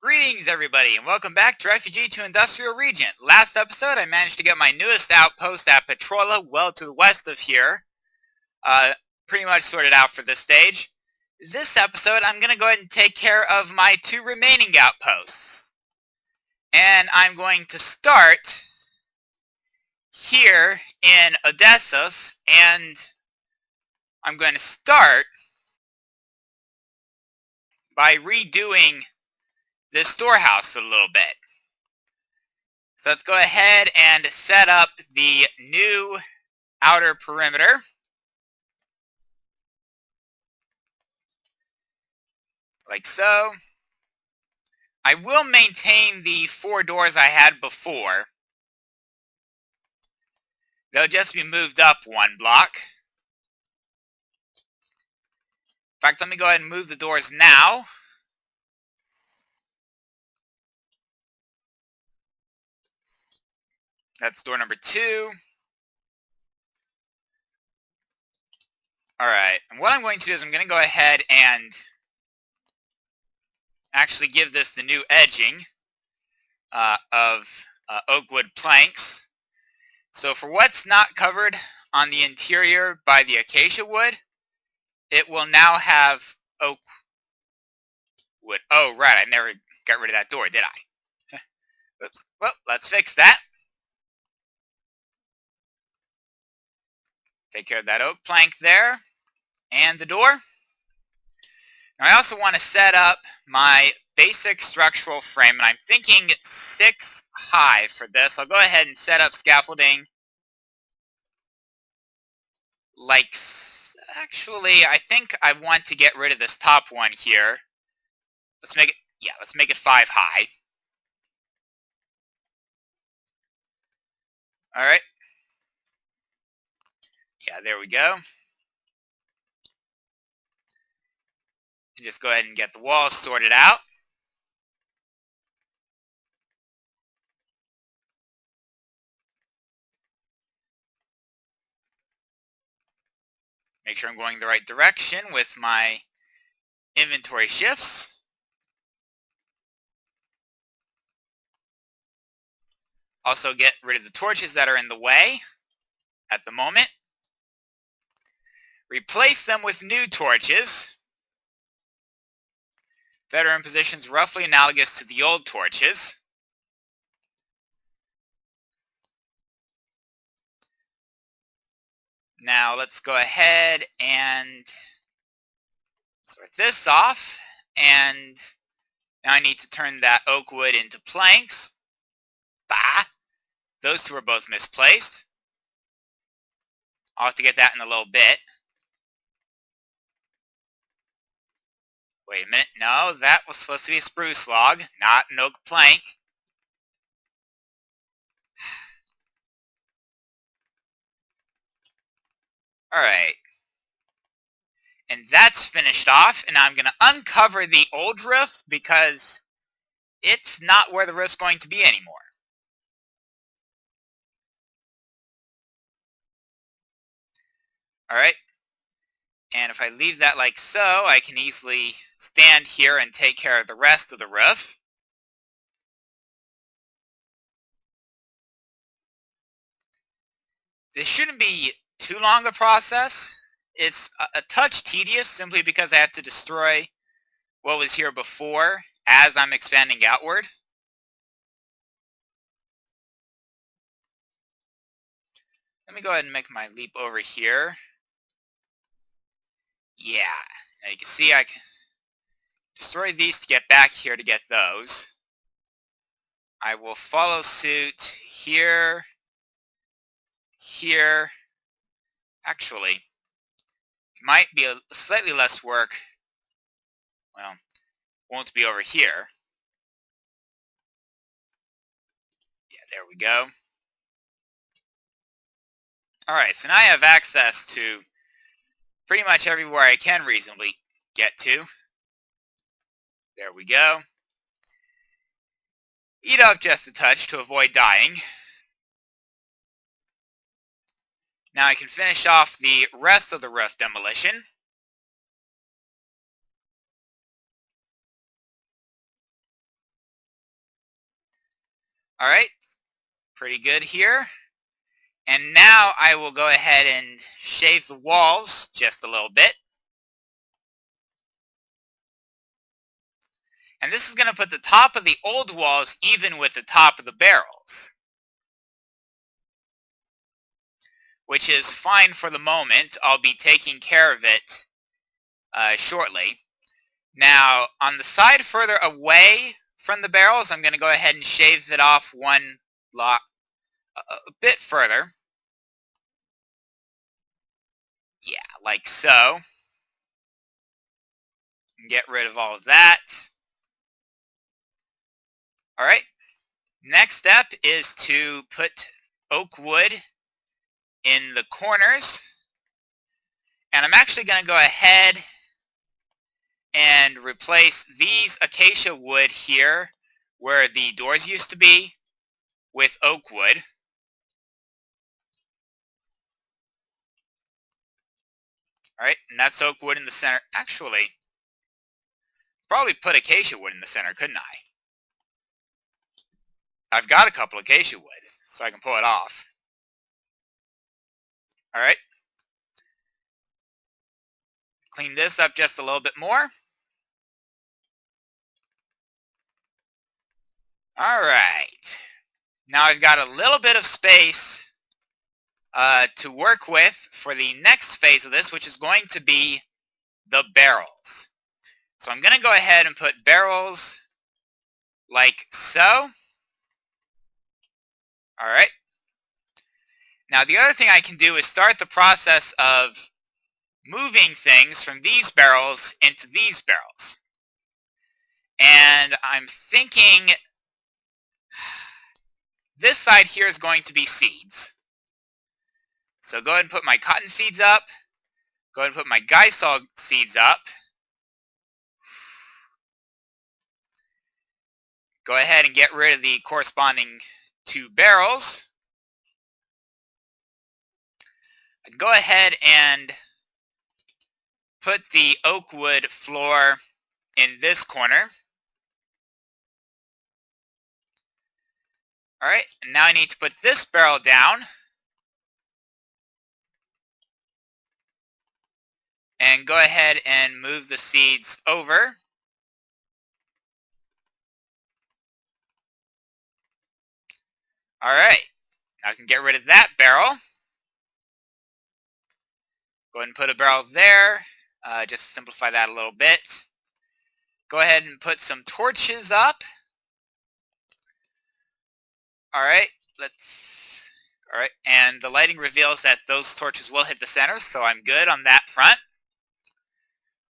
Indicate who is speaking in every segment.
Speaker 1: Greetings everybody and welcome back to Refugee to Industrial Regent. Last episode I managed to get my newest outpost at Petrola well to the west of here. Pretty much sorted out for this stage. This episode I'm going to go ahead and take care of my two remaining outposts. And I'm going to start here in Odessos, and I'm going to start by redoing this storehouse a little bit. So let's go ahead and set up the new outer perimeter. Like so. I will maintain the 4 doors I had before. They'll just be moved up 1 block. In fact, let me go ahead and move the doors now. That's door number 2. Alright, and what I'm going to do is I'm going to go ahead and actually give this the new edging of oak wood planks. So for what's not covered on the interior by the acacia wood, it will now have oak wood. Oh, right, I never got rid of that door, did I? Oops. Well, let's fix that. Take care of that oak plank there and the door. Now I also want to set up my basic structural frame, and I'm thinking 6 high for this. I'll go ahead and set up scaffolding like, actually, I think I want to get rid of this top one here. Let's make it 5 high. Alright. Yeah, there we go. And just go ahead and get the walls sorted out. Make sure I'm going the right direction with my inventory shifts. Also get rid of the torches that are in the way at the moment. Replace them with new torches that are in positions roughly analogous to the old torches. Now let's go ahead and sort this off, and now I need to turn that oak wood into planks. Bah! Those two are both misplaced. I'll have to get that in a little bit. Wait a minute, no, that was supposed to be a spruce log, not an oak plank. Alright. And that's finished off, and I'm going to uncover the old roof because it's not where the roof's going to be anymore. Alright. And if I leave that like so, I can easily stand here and take care of the rest of the roof. This shouldn't be too long a process. It's a touch tedious simply because I have to destroy what was here before as I'm expanding outward. Let me go ahead and make my leap over here. Yeah, now you can see I can destroy these to get back here to get those. I will follow suit here, here. Actually, it might be a slightly less work. Well, won't be over here. Yeah, there we go. Alright, so now I have access to pretty much everywhere I can reasonably get to. There we go. Eat up just a touch to avoid dying. Now I can finish off the rest of the roof demolition. Alright, pretty good here. And now I will go ahead and shave the walls just a little bit. And this is going to put the top of the old walls even with the top of the barrels, which is fine for the moment. I'll be taking care of it shortly. Now, on the side further away from the barrels, I'm going to go ahead and shave it off one block a bit further. Yeah, like so. Get rid of all of that. Alright, next step is to put oak wood in the corners. And I'm actually going to go ahead and replace these acacia wood here, where the doors used to be, with oak wood. Alright, and that's oak wood in the center. Actually, probably put acacia wood in the center, couldn't I? I've got a couple acacia wood, so I can pull it off. Alright. Clean this up just a little bit more. Alright. Now I've got a little bit of space to work with for the next phase of this, which is going to be the barrels. So I'm going to go ahead and put barrels like so. Alright. Now the other thing I can do is start the process of moving things from these barrels into these barrels. And I'm thinking this side here is going to be seeds. So go ahead and put my cotton seeds up. Go ahead and put my guisol seeds up. Go ahead and get rid of the corresponding two barrels. Go ahead and put the oak wood floor in this corner. Alright, and now I need to put this barrel down. And go ahead and move the seeds over. Alright, now I can get rid of that barrel. Go ahead and put a barrel there, just to simplify that a little bit. Go ahead and put some torches up. Alright, alright, and the lighting reveals that those torches will hit the center, so I'm good on that front.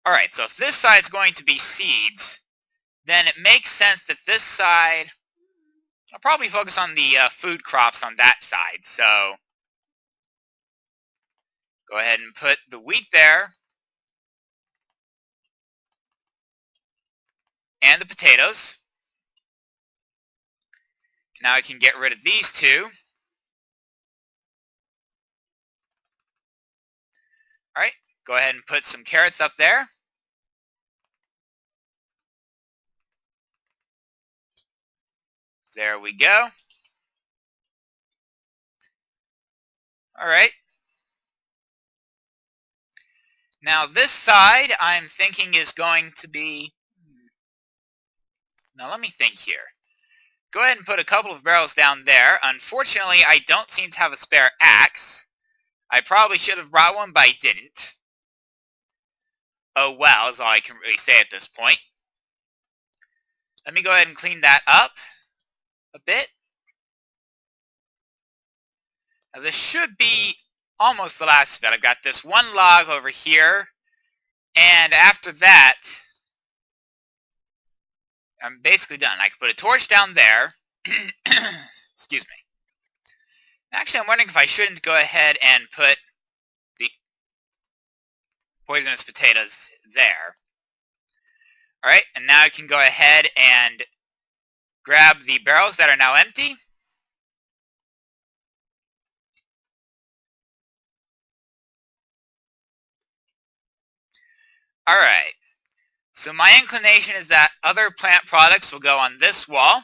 Speaker 1: Alright, so if this side's going to be seeds, then it makes sense that this side, I'll probably focus on the food crops on that side, so go ahead and put the wheat there, and the potatoes. Now I can get rid of these two. Alright, go ahead and put some carrots up there. There we go. Alright. Now this side I'm thinking is going to be... Now let me think here. Go ahead and put a couple of barrels down there. Unfortunately, I don't seem to have a spare axe. I probably should have brought one, but I didn't. Oh well, is all I can really say at this point. Let me go ahead and clean that up a bit. Now this should be almost the last of it. I've got this one log over here, and after that, I'm basically done. I can put a torch down there. Excuse me. Actually, I'm wondering if I shouldn't go ahead and put the poisonous potatoes there. Alright, and now I can go ahead and grab the barrels that are now empty. Alright, so my inclination is that other plant products will go on this wall.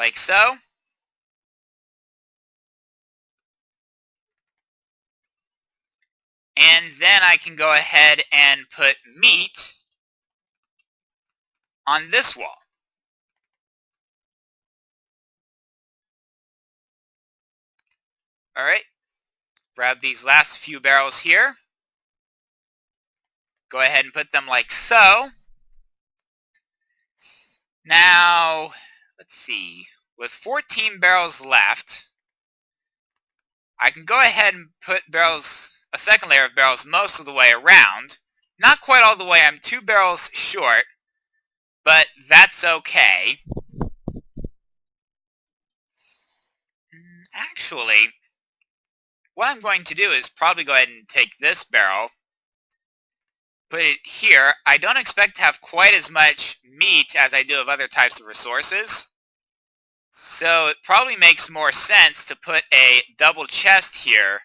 Speaker 1: like so. And then I can go ahead and put meat on this wall. Alright, grab these last few barrels here. Go ahead and put them like so. Now, let's see. With 14 barrels left, I can go ahead and put barrels, a second layer of barrels most of the way around. Not quite all the way, I'm 2 barrels short, but that's okay. Actually, what I'm going to do is probably go ahead and take this barrel, put it here. I don't expect to have quite as much meat as I do of other types of resources. So it probably makes more sense to put a double chest here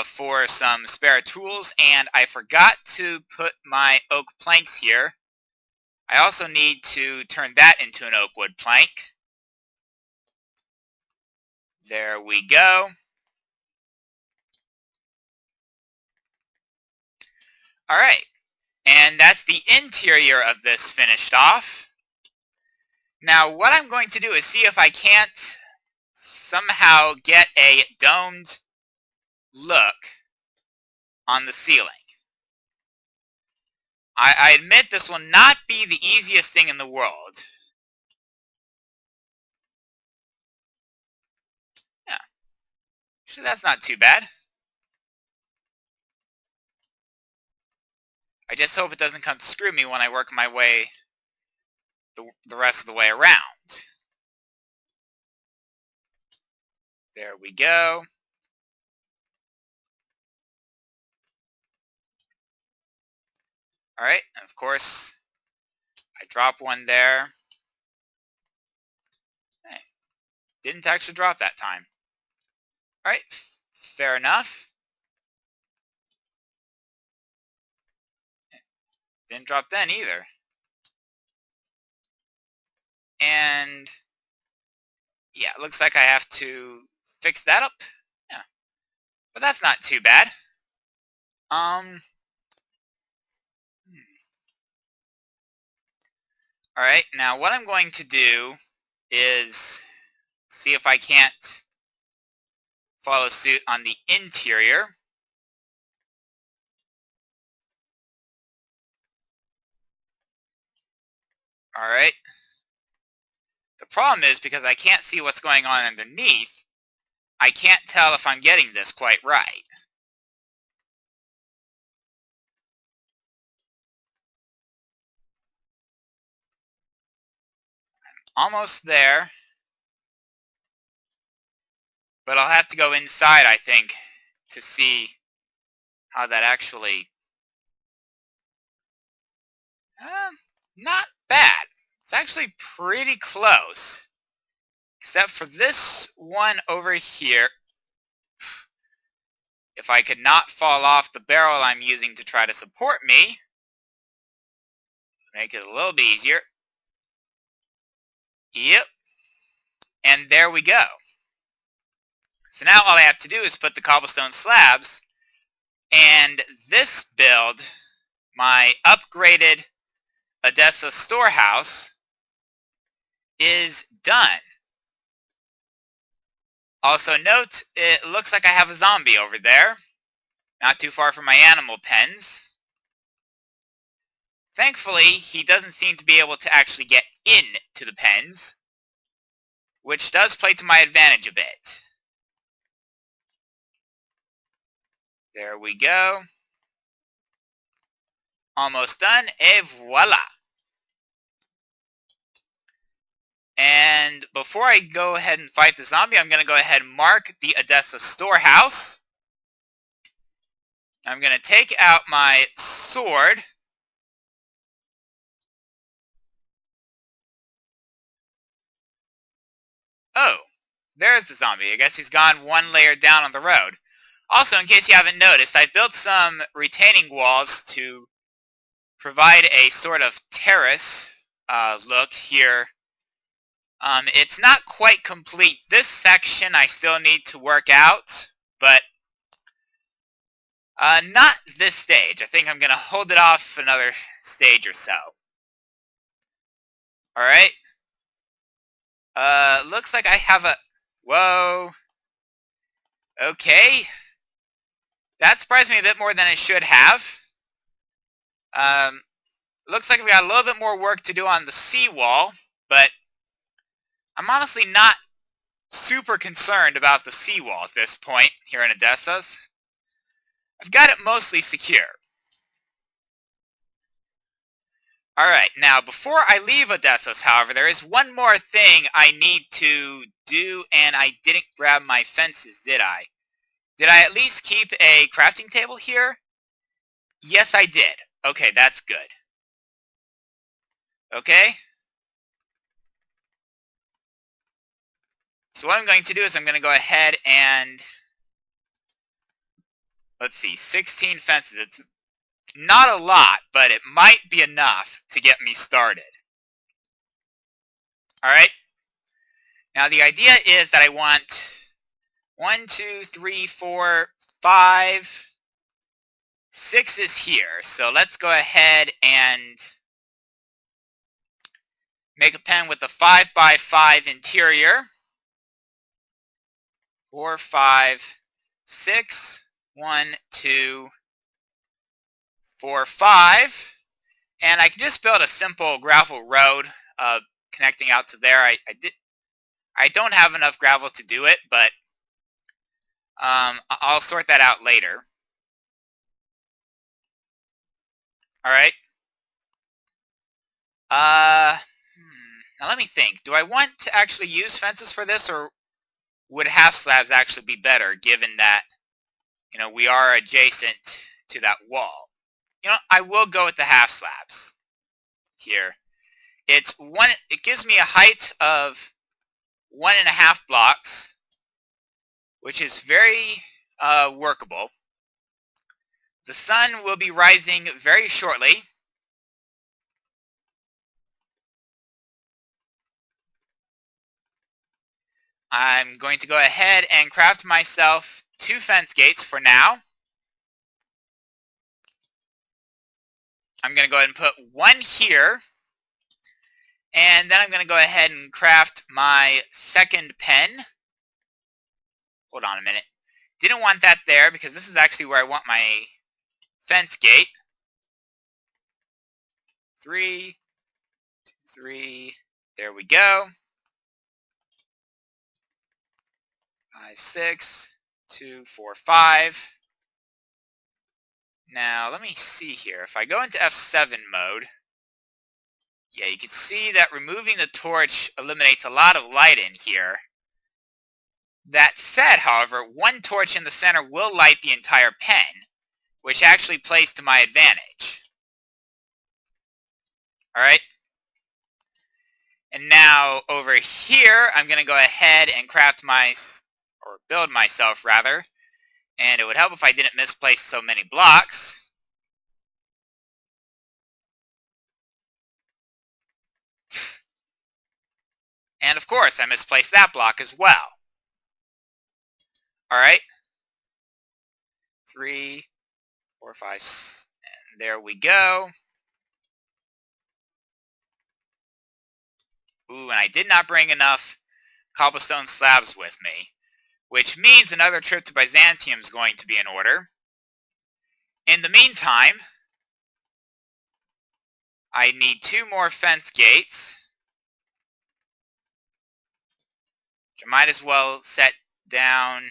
Speaker 1: for some spare tools. And I forgot to put my oak planks here. I also need to turn that into an oak wood plank. There we go. Alright, and that's the interior of this finished off. Now what I'm going to do is see if I can't somehow get a domed look on the ceiling. I admit this will not be the easiest thing in the world. Yeah, actually that's not too bad. I just hope it doesn't come to screw me when I work my way the rest of the way around. There we go. Alright, and of course, I drop one there. Hey, didn't actually drop that time. Alright, fair enough. Didn't drop then either. And yeah, it looks like I have to fix that up. Yeah, but that's not too bad. Alright, now what I'm going to do is see if I can't follow suit on the interior. Alright. The problem is because I can't see what's going on underneath, I can't tell if I'm getting this quite right. Almost there. But I'll have to go inside, I think, to see how that actually... not bad. It's actually pretty close. Except for this one over here. If I could not fall off the barrel I'm using to try to support me, make it a little bit easier. Yep. And there we go. So now all I have to do is put the cobblestone slabs, and this build, my upgraded Odessos storehouse, is done. Also note, it looks like I have a zombie over there, not too far from my animal pens. Thankfully, he doesn't seem to be able to actually get into the pens, which does play to my advantage a bit. There we go. Almost done, et voila. And before I go ahead and fight the zombie, I'm going to go ahead and mark the Odessos storehouse. I'm going to take out my sword. Oh, there's the zombie. I guess he's gone one layer down on the road. Also, in case you haven't noticed, I built some retaining walls to provide a sort of terrace look here It's not quite complete. This section I still need to work out, but not this stage. I think I'm going to hold it off another stage or so. Alright. Looks like I have a... Whoa. Okay. That surprised me a bit more than it should have. Looks like we got a little bit more work to do on the seawall, but I'm honestly not super concerned about the seawall at this point here in Odessos. I've got it mostly secure. Alright, now before I leave Odessos, however, there is one more thing I need to do, and I didn't grab my fences, did I? Did I at least keep a crafting table here? Yes, I did. Okay, that's good. Okay? So what I'm going to do is I'm going to go ahead and... Let's see, 16 fences. It's not a lot, but it might be enough to get me started. Alright? Now the idea is that I want 1, 2, 3, 4, 5, 6 is here. So let's go ahead and make a pen with a 5x5 interior. 4, 5, 6, 1, 2, 4, 5. And I can just build a simple gravel road connecting out to there. I don't have enough gravel to do it, but I'll sort that out later. Alright. Now let me think. Do I want to actually use fences for this, or would half slabs actually be better, given that, you know, we are adjacent to that wall? You know, I will go with the half slabs here. It gives me a height of 1.5 blocks, which is very workable. The sun will be rising very shortly. I'm going to go ahead and craft myself 2 fence gates for now. I'm going to go ahead and put 1 here. And then I'm going to go ahead and craft my second pen. Hold on a minute. Didn't want that there because this is actually where I want my fence gate. 3, 3, there we go. 5, 6, 2, 4, 5. Now, let me see here. If I go into F7 mode, yeah, you can see that removing the torch eliminates a lot of light in here. That said, however, 1 torch in the center will light the entire pen, which actually plays to my advantage. Alright? And now, over here, I'm going to go ahead and build myself, rather. And it would help if I didn't misplace so many blocks. And of course, I misplaced that block as well. Alright. 3, 4, 5, and there we go. Ooh, and I did not bring enough cobblestone slabs with me, which means another trip to Byzantium is going to be in order. In the meantime, I need 2 more fence gates, which I might as well set down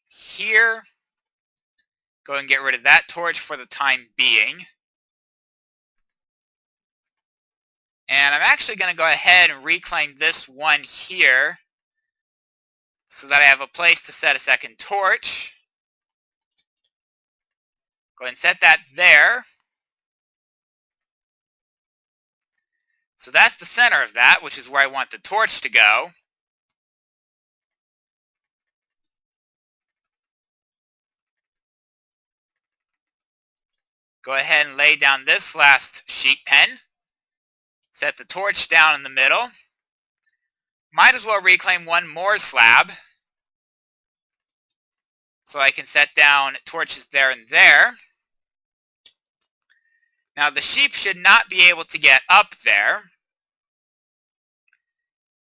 Speaker 1: here. Go and get rid of that torch for the time being. And I'm actually going to go ahead and reclaim this one here so that I have a place to set a second torch. Go ahead and set that there. So that's the center of that, which is where I want the torch to go. Go ahead and lay down this last sheet pen. Set the torch down in the middle. Might as well reclaim one more slab, so I can set down torches there and there. Now the sheep should not be able to get up there.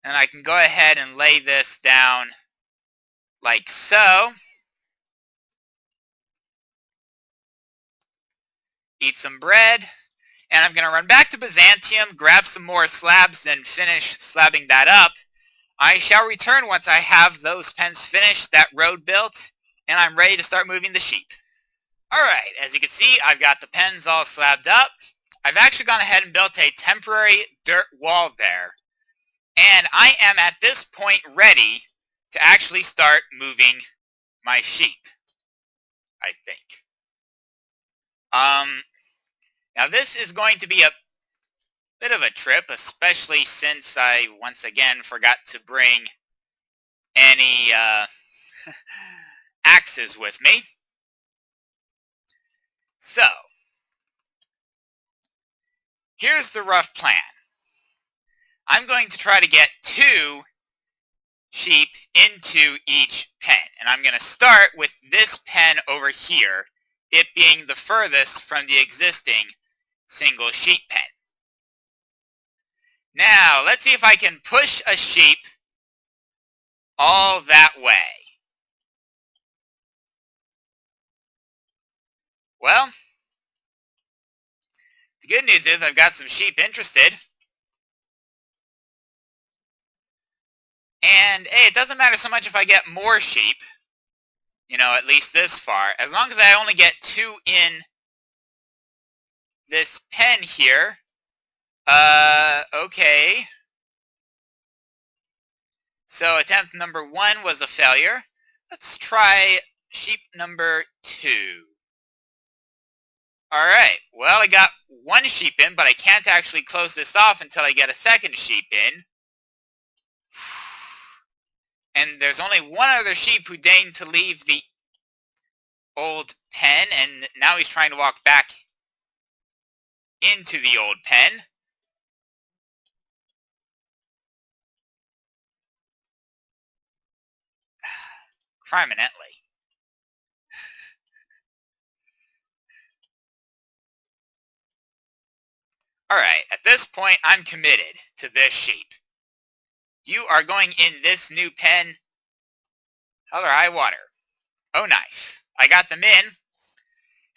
Speaker 1: And I can go ahead and lay this down like so. Eat some bread. And I'm going to run back to Byzantium, grab some more slabs, and finish slabbing that up. I shall return once I have those pens finished, that road built, and I'm ready to start moving the sheep. Alright, as you can see, I've got the pens all slabbed up. I've actually gone ahead and built a temporary dirt wall there. And I am at this point ready to actually start moving my sheep, I think. Now this is going to be a bit of a trip, especially since I once again forgot to bring any axes with me. So, here's the rough plan. I'm going to try to get 2 sheep into each pen, and I'm going to start with this pen over here, it being the furthest from the existing single sheep pen. Now, let's see if I can push a sheep all that way. Well, the good news is I've got some sheep interested. And, hey, it doesn't matter so much if I get more sheep, you know, at least this far. As long as I only get 2 in this pen here. Okay. So attempt number 1 was a failure. Let's try sheep number 2. Alright, well, I got 1 sheep in, but I can't actually close this off until I get a second sheep in. And there's only 1 other sheep who deigned to leave the old pen, and now he's trying to walk back into the old pen. Criminally. Alright, at this point, I'm committed to this sheep. You are going in this new pen, hell or high water. Oh, nice. I got them in.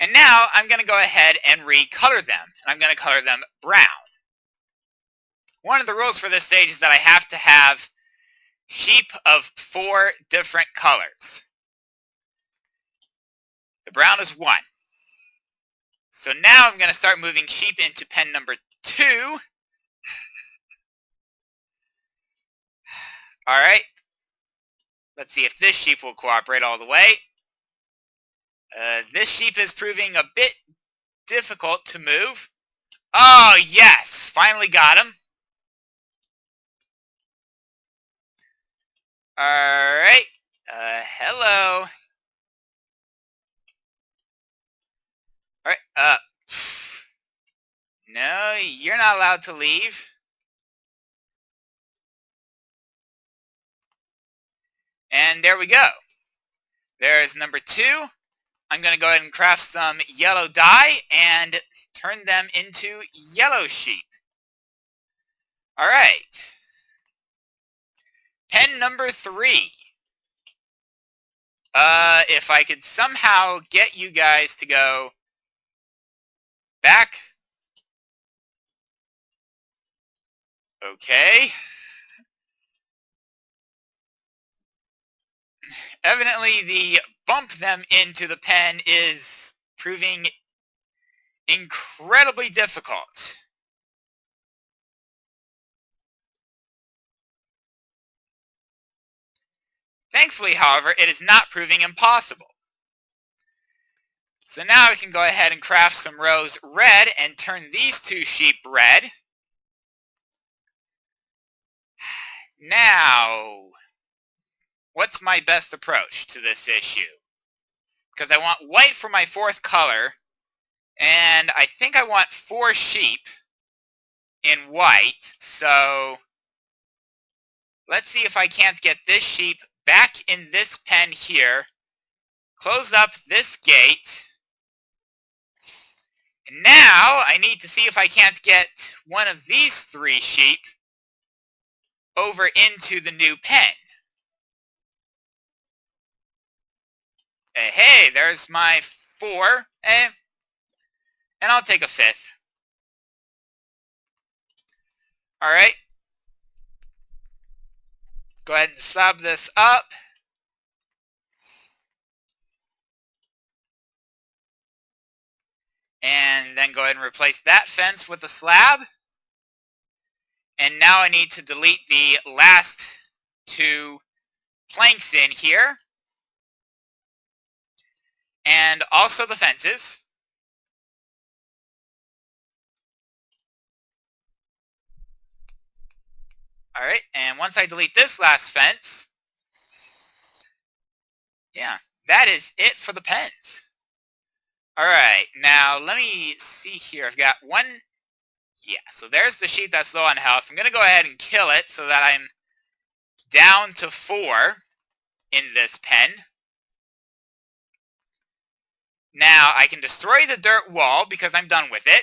Speaker 1: And now I'm going to go ahead and recolor them. And I'm going to color them brown. One of the rules for this stage is that I have to have sheep of 4 different colors. The brown is 1. So now I'm going to start moving sheep into pen number 2. Alright. Let's see if this sheep will cooperate all the way. This sheep is proving a bit difficult to move. Oh, yes! Finally got him. Alright. Hello. Alright, no, you're not allowed to leave. And there we go. There's number 2. I'm going to go ahead and craft some yellow dye and turn them into yellow sheep. Alright. Pen number 3. If I could somehow get you guys to go back. Okay. Evidently, the bump them into the pen is proving incredibly difficult. Thankfully, however, it is not proving impossible. So now we can go ahead and craft some rows red and turn these 2 sheep red. Now, what's my best approach to this issue? Because I want white for my 4th color, and I think I want 4 sheep in white. So let's see if I can't get this sheep back in this pen here, close up this gate. And now I need to see if I can't get one of these 3 sheep over into the new pen. Hey, there's my 4. And I'll take a 5th. Alright. Go ahead and sub this up. And then go ahead and replace that fence with a slab. And now I need to delete the last 2 planks in here. And also the fences. Alright, and once I delete this last fence, yeah, that is it for the pens. Alright, now let me see here. I've got 1, yeah, so there's the sheep that's low on health. I'm going to go ahead and kill it so that I'm down to 4 in this pen. Now I can destroy the dirt wall because I'm done with it.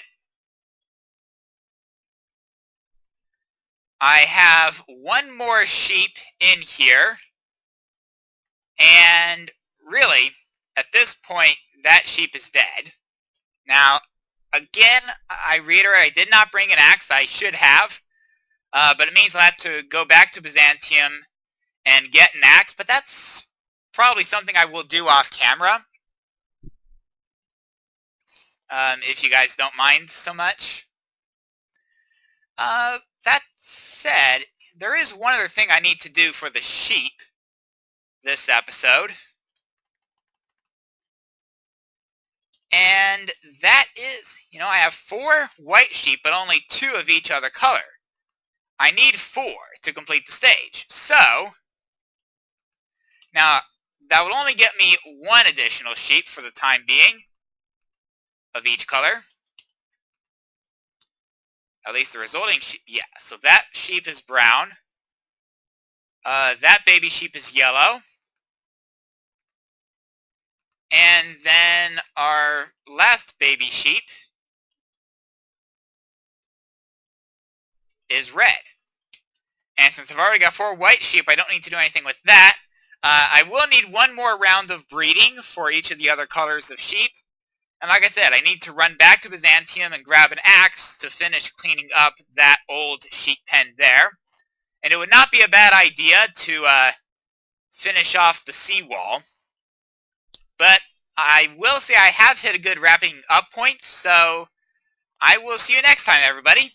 Speaker 1: I have 1 more sheep in here, and really, at this point, that sheep is dead. Now, again, I reiterate, I did not bring an axe. I should have, but it means I'll have to go back to Byzantium and get an axe, but that's probably something I will do off camera, if you guys don't mind so much. That said, there is one other thing I need to do for the sheep this episode. And that is, I have 4 white sheep, but only 2 of each other color. I need 4 to complete the stage. So, now, that will only get me 1 additional sheep for the time being of each color. At least the resulting sheep, yeah, so that sheep is brown. That baby sheep is yellow. And then our last baby sheep is red. And since I've already got 4 white sheep, I don't need to do anything with that. I will need 1 more round of breeding for each of the other colors of sheep. And like I said, I need to run back to Byzantium and grab an axe to finish cleaning up that old sheep pen there. And it would not be a bad idea to finish off the seawall. But I will say I have hit a good wrapping up point, so I will see you next time, everybody.